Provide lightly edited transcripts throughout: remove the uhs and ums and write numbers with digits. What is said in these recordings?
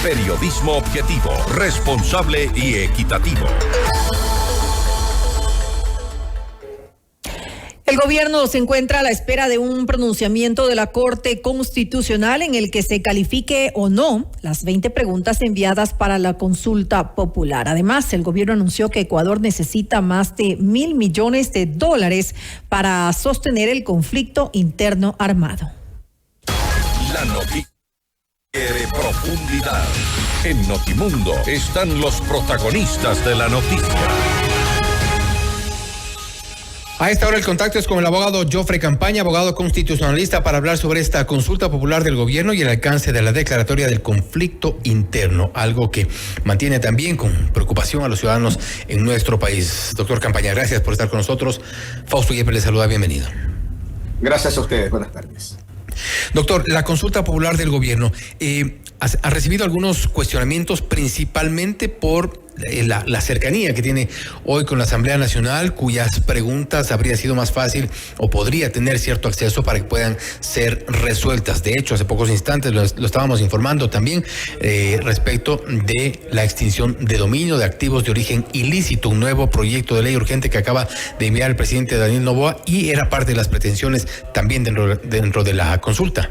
Periodismo objetivo, responsable y equitativo. El gobierno se encuentra a la espera de un pronunciamiento de la Corte Constitucional en el que se califique o no las 20 preguntas enviadas para la consulta popular. Además, el gobierno anunció que Ecuador necesita más de $1.000 millones para sostener el conflicto interno armado. La noticia de profundidad. En Notimundo están los protagonistas de la noticia. A esta hora el contacto es con el abogado Jofre Campaña, abogado constitucionalista, para hablar sobre esta consulta popular del gobierno y el alcance de la declaratoria del conflicto interno, algo que mantiene también con preocupación a los ciudadanos en nuestro país. Doctor Campaña, gracias por estar con nosotros. Fausto Yepes le saluda, bienvenido. Gracias a ustedes, buenas tardes. Doctor, la consulta popular del gobierno ha recibido algunos cuestionamientos, principalmente por la cercanía que tiene hoy con la Asamblea Nacional, cuyas preguntas habría sido más fácil o podría tener cierto acceso para que puedan ser resueltas. De hecho, hace pocos instantes lo estábamos informando también respecto de la extinción de dominio de activos de origen ilícito, un nuevo proyecto de ley urgente que acaba de enviar el presidente Daniel Noboa y era parte de las pretensiones también dentro de la consulta.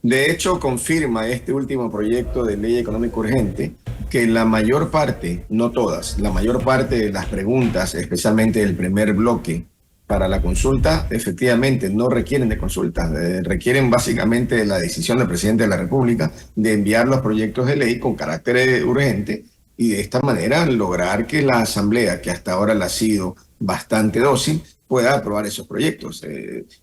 De hecho, confirma este último proyecto de ley económica urgente que la mayor parte, no todas, la mayor parte de las preguntas, especialmente del primer bloque para la consulta, efectivamente no requieren de consulta, requieren básicamente de la decisión del presidente de la República de enviar los proyectos de ley con carácter urgente y de esta manera lograr que la Asamblea, que hasta ahora la ha sido bastante dócil, pueda aprobar esos proyectos.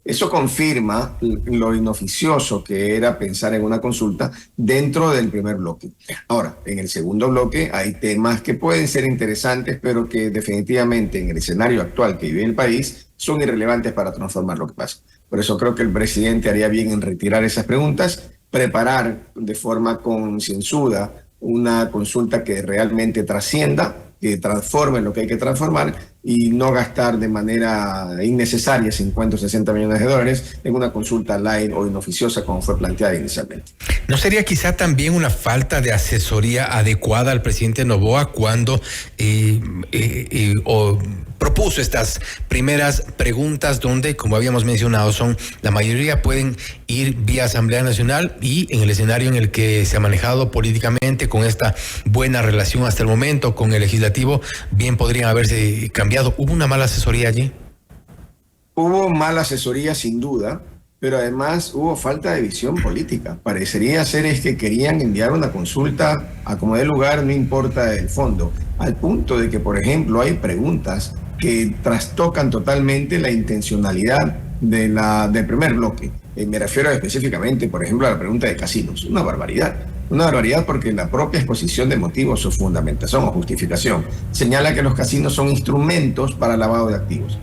Eso confirma lo inoficioso que era pensar en una consulta dentro del primer bloque. Ahora, en el segundo bloque hay temas que pueden ser interesantes, pero que definitivamente en el escenario actual que vive el país son irrelevantes para transformar lo que pasa. Por eso creo que el presidente haría bien en retirar esas preguntas, preparar de forma concienzuda una consulta que realmente trascienda, que transforme lo que hay que transformar y no gastar de manera innecesaria 50 o 60 millones de dólares en una consulta light o inoficiosa como fue planteada inicialmente. ¿No sería quizá también una falta de asesoría adecuada al presidente Noboa cuando propuso estas primeras preguntas donde, como habíamos mencionado, la mayoría pueden ir vía Asamblea Nacional y en el escenario en el que se ha manejado políticamente con esta buena relación hasta el momento con el legislativo, bien podrían haberse cambiado? ¿Hubo una mala asesoría allí? Hubo mala asesoría sin duda, pero además hubo falta de visión política. Parecería ser es que querían enviar una consulta a como dé lugar, no importa el fondo, al punto de que, por ejemplo, hay preguntas que trastocan totalmente la intencionalidad del primer bloque. Me refiero específicamente, por ejemplo, a la pregunta de casinos. Una barbaridad. Una barbaridad porque la propia exposición de motivos, su fundamentación o justificación, señala que los casinos son instrumentos para lavado de activos.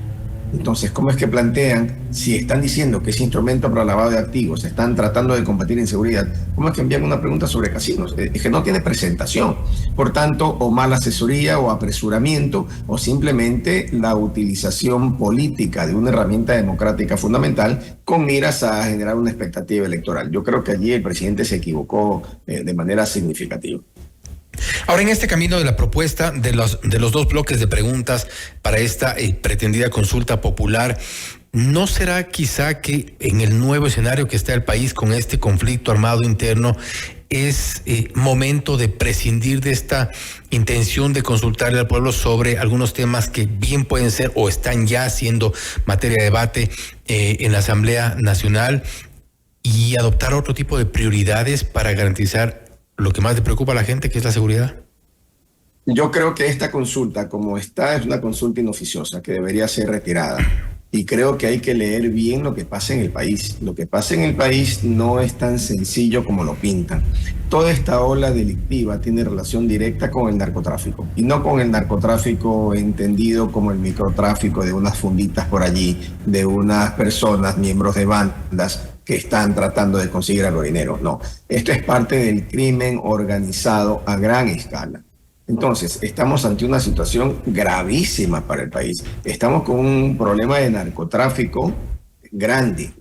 Entonces, ¿cómo es que plantean, si están diciendo que es instrumento para lavado de activos, están tratando de combatir inseguridad, cómo es que envían una pregunta sobre casinos? Es que no tiene presentación. Por tanto, o mala asesoría o apresuramiento, o simplemente la utilización política de una herramienta democrática fundamental con miras a generar una expectativa electoral. Yo creo que allí el presidente se equivocó de manera significativa. Ahora, en este camino de la propuesta de los dos bloques de preguntas para esta pretendida consulta popular, ¿no será quizá que en el nuevo escenario que está el país con este conflicto armado interno es momento de prescindir de esta intención de consultarle al pueblo sobre algunos temas que bien pueden ser o están ya siendo materia de debate en la Asamblea Nacional y adoptar otro tipo de prioridades para garantizar lo que más le preocupa a la gente, que es la seguridad? Yo creo que esta consulta, como está, es una consulta inoficiosa que debería ser retirada. Y creo que hay que leer bien lo que pasa en el país. Lo que pasa en el país no es tan sencillo como lo pintan. Toda esta ola delictiva tiene relación directa con el narcotráfico. Y no con el narcotráfico entendido como el microtráfico de unas funditas por allí, de unas personas, miembros de bandas, que están tratando de conseguir algo de dinero. No, esto es parte del crimen organizado a gran escala. Entonces, estamos ante una situación gravísima para el país. Estamos con un problema de narcotráfico grande.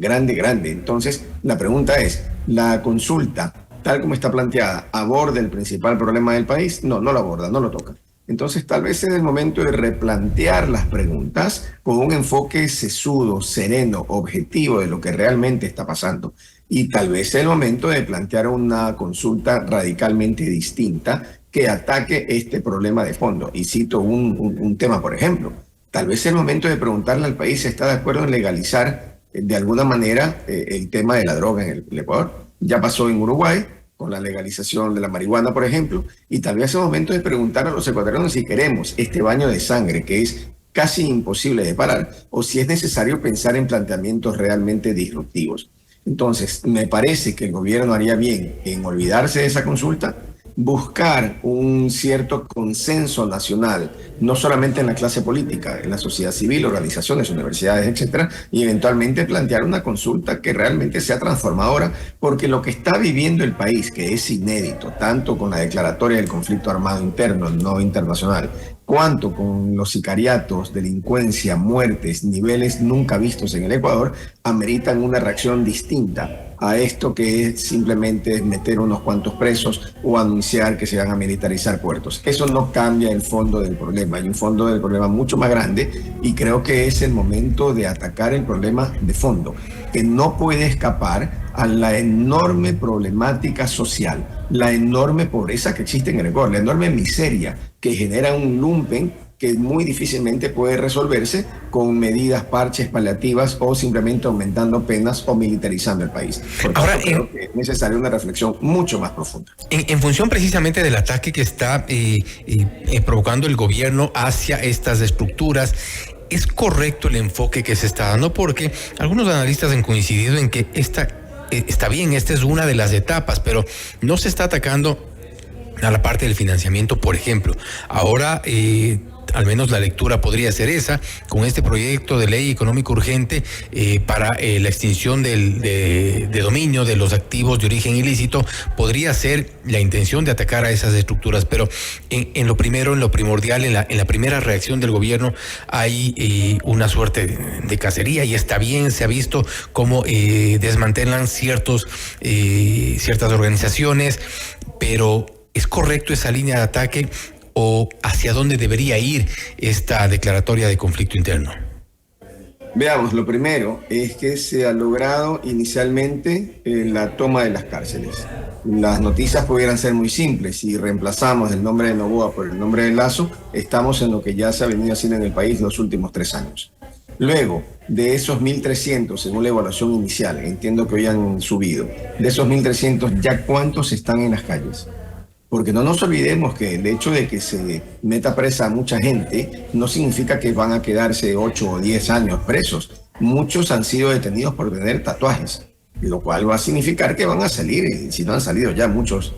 Entonces, la pregunta es, ¿la consulta tal como está planteada, aborda el principal problema del país, no lo aborda, no lo toca. Entonces, tal vez es el momento de replantear las preguntas con un enfoque sesudo, sereno, objetivo de lo que realmente está pasando. Y tal vez es el momento de plantear una consulta radicalmente distinta que ataque este problema de fondo. Y cito un tema, por ejemplo. Tal vez es el momento de preguntarle al país si está de acuerdo en legalizar de alguna manera el tema de la droga en el Ecuador. Ya pasó en Uruguay, con la legalización de la marihuana, por ejemplo, y tal vez es el momento de preguntar a los ecuatorianos si queremos este baño de sangre que es casi imposible de parar, o si es necesario pensar en planteamientos realmente disruptivos. Entonces, me parece que el gobierno haría bien en olvidarse de esa consulta, buscar un cierto consenso nacional, no solamente en la clase política, en la sociedad civil, organizaciones, universidades, etcétera, y eventualmente plantear una consulta que realmente sea transformadora, porque lo que está viviendo el país, que es inédito, tanto con la declaratoria del conflicto armado interno, no internacional, cuanto con los sicariatos, delincuencia, muertes, niveles nunca vistos en el Ecuador, ameritan una reacción distinta a esto que es simplemente meter unos cuantos presos o anunciar que se van a militarizar puertos. Eso no cambia el fondo del problema. Hay un fondo del problema mucho más grande y creo que es el momento de atacar el problema de fondo, que no puede escapar a la enorme problemática social, la enorme pobreza que existe en el Ecuador, la enorme miseria que genera un lumpen que muy difícilmente puede resolverse con medidas, parches, paliativas o simplemente aumentando penas o militarizando el país. Ahora, creo que es necesaria una reflexión mucho más profunda. En función precisamente del ataque que está provocando el gobierno hacia estas estructuras, ¿es correcto el enfoque que se está dando? Porque algunos analistas han coincidido en que está bien, esta es una de las etapas, pero no se está atacando a la parte del financiamiento, por ejemplo. Ahora, al menos la lectura podría ser esa, con este proyecto de ley económico urgente para la extinción de dominio de los activos de origen ilícito, podría ser la intención de atacar a esas estructuras, pero en lo primordial, en la primera reacción del gobierno hay una suerte de cacería, y está bien, se ha visto cómo desmantelan ciertas organizaciones, pero ¿es correcto esa línea de ataque o hacia dónde debería ir esta declaratoria de conflicto interno? Veamos, lo primero es que se ha logrado inicialmente la toma de las cárceles. Las noticias pudieran ser muy simples. Si reemplazamos el nombre de Noboa por el nombre de Lasso, estamos en lo que ya se ha venido haciendo en el país los últimos 3 años. Luego, de esos 1.300, según la evaluación inicial, entiendo que hoy han subido, de esos 1.300, ¿ya cuántos están en las calles? Porque no nos olvidemos que el hecho de que se meta presa a mucha gente no significa que van a quedarse 8 o 10 años presos. Muchos han sido detenidos por tener tatuajes, lo cual va a significar que van a salir, y si no han salido ya muchos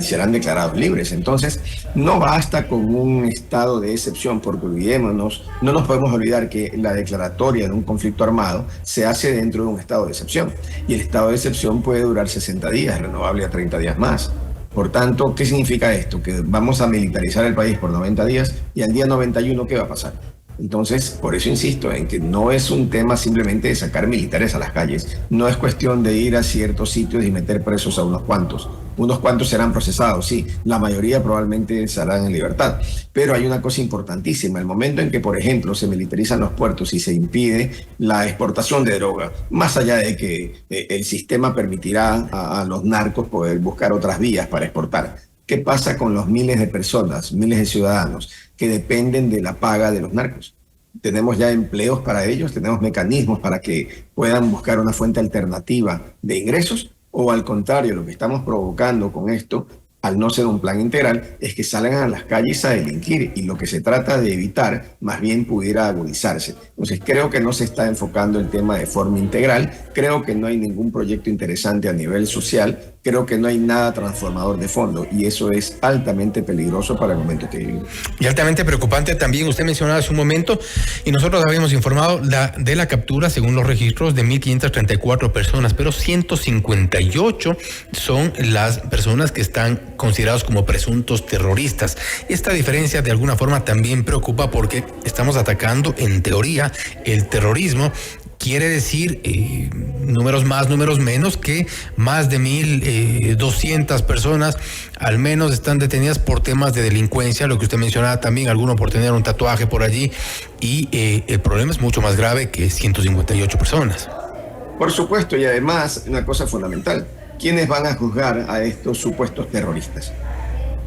serán declarados libres. Entonces, no basta con un estado de excepción, porque olvidémonos, no nos podemos olvidar que la declaratoria de un conflicto armado se hace dentro de un estado de excepción, y el estado de excepción puede durar 60 días, renovable a 30 días más. Por tanto, ¿qué significa esto? Que vamos a militarizar el país por 90 días y al día 91, ¿qué va a pasar? Entonces, por eso insisto en que no es un tema simplemente de sacar militares a las calles. No es cuestión de ir a ciertos sitios y meter presos a unos cuantos. Unos cuantos serán procesados, sí. La mayoría probablemente estarán en libertad. Pero hay una cosa importantísima. El momento en que, por ejemplo, se militarizan los puertos y se impide la exportación de droga, más allá de que el sistema permitirá a los narcos poder buscar otras vías para exportar. ¿Qué pasa con los miles de personas, miles de ciudadanos que dependen de la paga de los narcos? ¿Tenemos ya empleos para ellos? ¿Tenemos mecanismos para que puedan buscar una fuente alternativa de ingresos? ¿O al contrario, lo que estamos provocando con esto, al no ser un plan integral, es que salgan a las calles a delinquir, y lo que se trata de evitar más bien pudiera agudizarse? Entonces, creo que no se está enfocando el tema de forma integral, creo que no hay ningún proyecto interesante a nivel social, creo que no hay nada transformador de fondo, y eso es altamente peligroso para el momento que vivimos. Y altamente preocupante también, usted mencionaba hace un momento, y nosotros habíamos informado de la captura, según los registros, de 1.534 personas, pero 158 son las personas que están considerados como presuntos terroristas. Esta diferencia de alguna forma también preocupa, porque estamos atacando en teoría el terrorismo quiere decir, números más, números menos, que más de 1,200 personas al menos están detenidas por temas de delincuencia, lo que usted mencionaba también, algunos por tener un tatuaje por allí, y el problema es mucho más grave que 158 personas. Por supuesto, y además, una cosa fundamental, ¿quiénes van a juzgar a estos supuestos terroristas?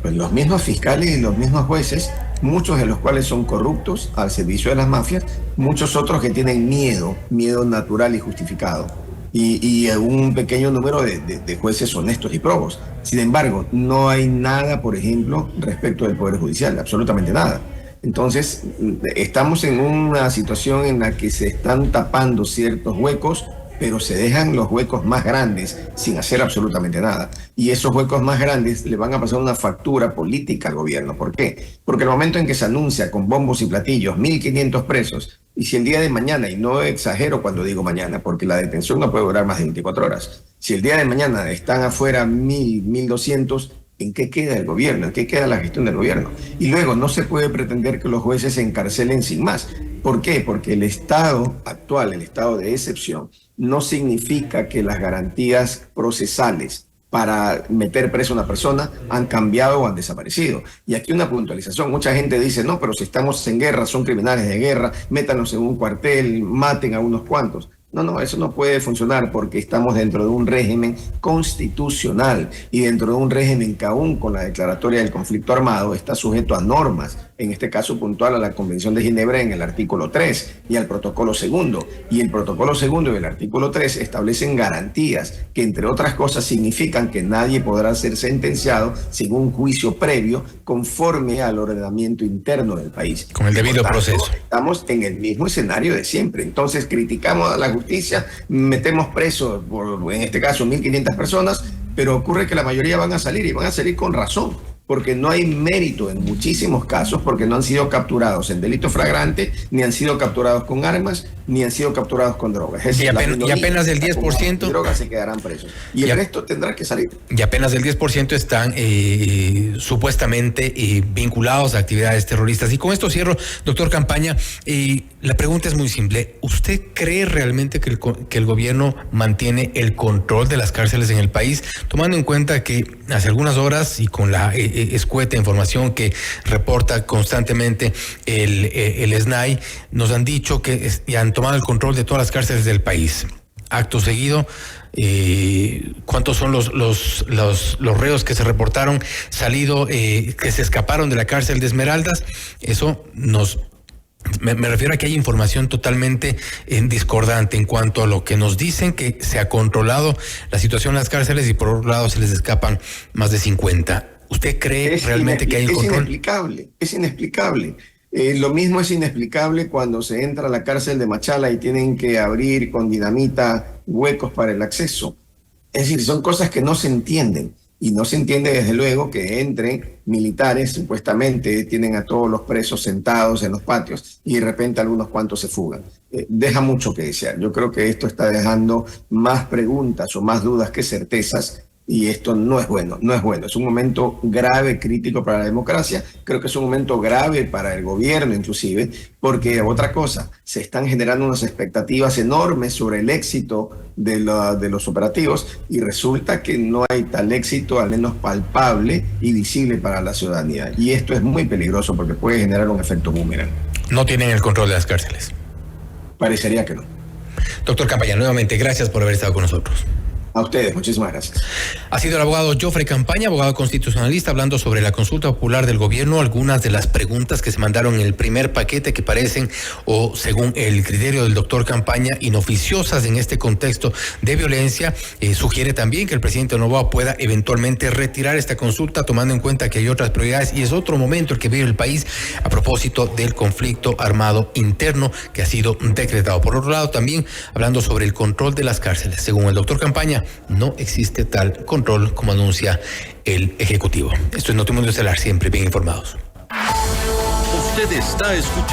Pues los mismos fiscales y los mismos jueces, muchos de los cuales son corruptos al servicio de las mafias, muchos otros que tienen miedo natural y justificado, y un pequeño número de jueces honestos y probos. Sin embargo, no hay nada, por ejemplo, respecto del Poder Judicial, absolutamente nada. Entonces, estamos en una situación en la que se están tapando ciertos huecos, pero se dejan los huecos más grandes sin hacer absolutamente nada. Y esos huecos más grandes le van a pasar una factura política al gobierno. ¿Por qué? Porque el momento en que se anuncia con bombos y platillos 1.500 presos, y si el día de mañana, y no exagero cuando digo mañana, porque la detención no puede durar más de 24 horas, si el día de mañana están afuera 1.000, 1.200, ¿en qué queda el gobierno? ¿En qué queda la gestión del gobierno? Y luego no se puede pretender que los jueces se encarcelen sin más. ¿Por qué? Porque el estado actual, el estado de excepción, no significa que las garantías procesales para meter preso a una persona han cambiado o han desaparecido. Y aquí una puntualización. Mucha gente dice, no, pero si estamos en guerra, son criminales de guerra, métanos en un cuartel, maten a unos cuantos. No, eso no puede funcionar porque estamos dentro de un régimen constitucional y dentro de un régimen que aún con la declaratoria del conflicto armado está sujeto a normas, en este caso puntual a la Convención de Ginebra en el artículo 3 y al protocolo segundo. Y el protocolo segundo y el artículo 3 establecen garantías que, entre otras cosas, significan que nadie podrá ser sentenciado sin un juicio previo conforme al ordenamiento interno del país. Con el debido proceso. Estamos en el mismo escenario de siempre. Entonces criticamos a la justicia, metemos presos, en este caso 1.500 personas, pero ocurre que la mayoría van a salir y van a salir con razón, porque no hay mérito en muchísimos casos, porque no han sido capturados en delito flagrante, ni han sido capturados con armas, ni han sido capturados con drogas. Es decir, y apenas del 10%... drogas se quedarán presos. Y el resto tendrá que salir. Y apenas del 10% están supuestamente vinculados a actividades terroristas. Y con esto cierro, doctor Campaña. La pregunta es muy simple. ¿Usted cree realmente que el gobierno mantiene el control de las cárceles en el país, tomando en cuenta que hace algunas horas y con la escueta información que reporta constantemente el SNAI, nos han dicho que ya han tomado el control de todas las cárceles del país? Acto seguido, ¿cuántos son los reos que se reportaron que se escaparon de la cárcel de Esmeraldas? Eso me refiero a que hay información totalmente discordante en cuanto a lo que nos dicen que se ha controlado la situación en las cárceles y por otro lado se les escapan más de 50. ¿Usted cree realmente que hay un control? Es inexplicable. Lo mismo es inexplicable cuando se entra a la cárcel de Machala y tienen que abrir con dinamita huecos para el acceso. Es decir, son cosas que no se entienden. Y no se entiende desde luego que entren militares, supuestamente tienen a todos los presos sentados en los patios y de repente algunos cuantos se fugan. Deja mucho que desear. Yo creo que esto está dejando más preguntas o más dudas que certezas. Y esto no es bueno, no es bueno. Es un momento grave, crítico para la democracia. Creo que es un momento grave para el gobierno inclusive, porque otra cosa, se están generando unas expectativas enormes sobre el éxito de los operativos y resulta que no hay tal éxito, al menos palpable y visible para la ciudadanía. Y esto es muy peligroso porque puede generar un efecto boomerang. No tienen el control de las cárceles. Parecería que no. Doctor Campaña, nuevamente, gracias por haber estado con nosotros. A ustedes, muchísimas gracias. Ha sido el abogado Joffrey Campaña, abogado constitucionalista, hablando sobre la consulta popular del gobierno, algunas de las preguntas que se mandaron en el primer paquete que parecen, o según el criterio del doctor Campaña, inoficiosas en este contexto de violencia. Sugiere también que el presidente Noboa pueda eventualmente retirar esta consulta, tomando en cuenta que hay otras prioridades y es otro momento el que vive el país a propósito del conflicto armado interno que ha sido decretado. Por otro lado, también hablando sobre el control de las cárceles. Según el doctor Campaña, no existe tal control como anuncia el Ejecutivo. Esto es Notimundo Estelar, siempre bien informados. Usted está escuchando